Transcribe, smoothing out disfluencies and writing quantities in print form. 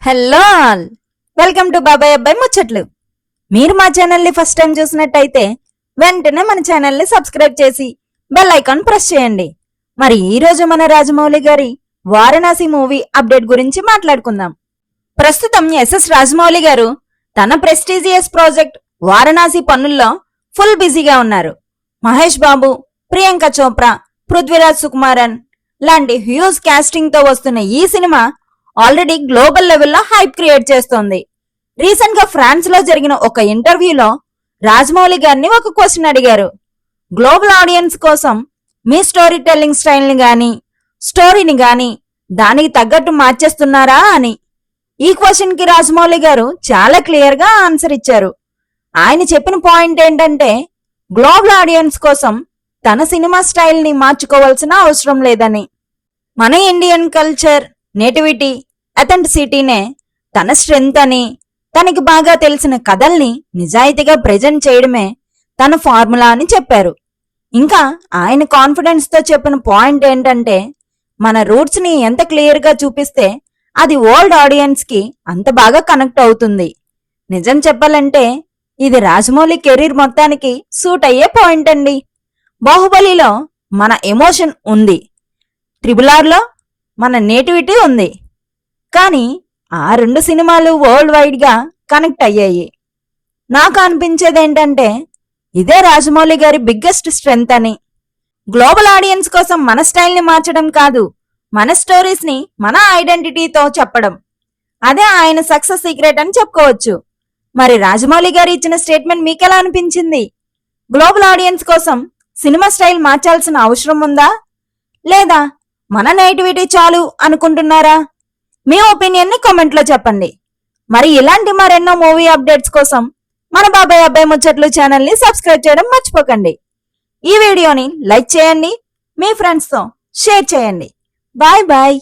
Hello all, welcome to బాబాయ్ అబ్బాయి ముచ్చట్లు. మీరు మా ఛానల్ని ఫస్ట్ టైం చూసినట్టయితే వెంటనే మన ఛానల్ని సబ్స్క్రైబ్ చేసి బెల్ ఐకాన్ ప్రెస్ చేయండి. మరి ఈ రోజు మన రాజమౌళి గారి వారణాసి మూవీ అప్డేట్ గురించి మాట్లాడుకుందాం. ప్రస్తుతం ఎస్ఎస్ రాజమౌళి గారు తన ప్రెస్టీజియస్ ప్రాజెక్ట్ వారణాసి పనుల్లో ఫుల్ బిజీగా ఉన్నారు. మహేష్ బాబు, ప్రియాంక చోప్రా, పృథ్వీరాజ్ సుకుమారన్ లాంటి హ్యూజ్ కాస్టింగ్ తో వస్తున్న ఈ సినిమా ఆల్రెడీ గ్లోబల్ లెవెల్లో హైప్ క్రియేట్ చేస్తోంది. రీసెంట్ గా ఫ్రాన్స్ లో జరిగిన ఒక ఇంటర్వ్యూలో రాజమౌళి గారిని ఒక క్వశ్చన్ అడిగారు. గ్లోబల్ ఆడియన్స్ కోసం మీ స్టోరీ టెల్లింగ్ స్టైల్ ని గాని స్టోరీని గాని దానికి తగ్గట్టు మార్చేస్తున్నారా అని. ఈ క్వశ్చన్ కి రాజమౌళి గారు చాలా క్లియర్ గా ఆన్సర్ ఇచ్చారు. ఆయన చెప్పిన పాయింట్ ఏంటంటే గ్లోబల్ ఆడియన్స్ కోసం తన సినిమా స్టైల్ ని మార్చుకోవాల్సిన అవసరం లేదని. మన ఇండియన్ కల్చర్, నేటివిటీ, అథెంటిసిటీనే తన స్ట్రెంగ్త్ అని, తనకి బాగా తెలిసిన కథల్ని నిజాయితీగా ప్రెజెంట్ చేయడమే తన ఫార్ములా అని చెప్పారు. ఇంకా ఆయన కాన్ఫిడెన్స్ తో చెప్పిన పాయింట్ ఏంటంటే మన రూట్స్ ని ఎంత క్లియర్ గా చూపిస్తే అది ఓల్డ్ ఆడియన్స్ కి అంత బాగా కనెక్ట్ అవుతుంది. నిజం చెప్పాలంటే ఇది రాజమౌళి కెరీర్ మొత్తానికి సూట్ అయ్యే పాయింట్ అండి. బాహుబలిలో మన ఎమోషన్ ఉంది, ట్రిబుల్ లో మన నేటివిటీ ఉంది. కానీ ఆ రెండు సినిమాలు వరల్డ్ వైడ్ గా కనెక్ట్ అయ్యాయి. నాకు అనిపించేది ఏంటంటే ఇదే రాజమౌళి గారి బిగ్గెస్ట్ స్ట్రెంగ్త్ అని. గ్లోబల్ ఆడియన్స్ కోసం మన స్టైల్ ని మార్చడం కాదు, మన స్టోరీస్ ని మన ఐడెంటిటీతో చెప్పడం. అదే ఆయన సక్సెస్ సీక్రెట్ అని చెప్పుకోవచ్చు. మరి రాజమౌళి గారు ఇచ్చిన స్టేట్మెంట్ మీకెలా అనిపించింది? గ్లోబల్ ఆడియన్స్ కోసం సినిమా స్టైల్ మార్చాల్సిన అవసరం ఉందా, లేదా మన నేటివిటీ చాలు అనుకుంటున్నారా? మీ ఒపీనియన్ ని కామెంట్ లో చెప్పండి. మరి ఇలాంటి మరెన్నో మూవీ అప్డేట్స్ కోసం మన బాబాయ్ అబ్బాయి ముచ్చట్లు ఛానల్ ని సబ్స్క్రైబ్ చేయడం మర్చిపోకండి. ఈ వీడియోని లైక్ చేయండి, మీ ఫ్రెండ్స్ తో షేర్ చేయండి. Bye bye.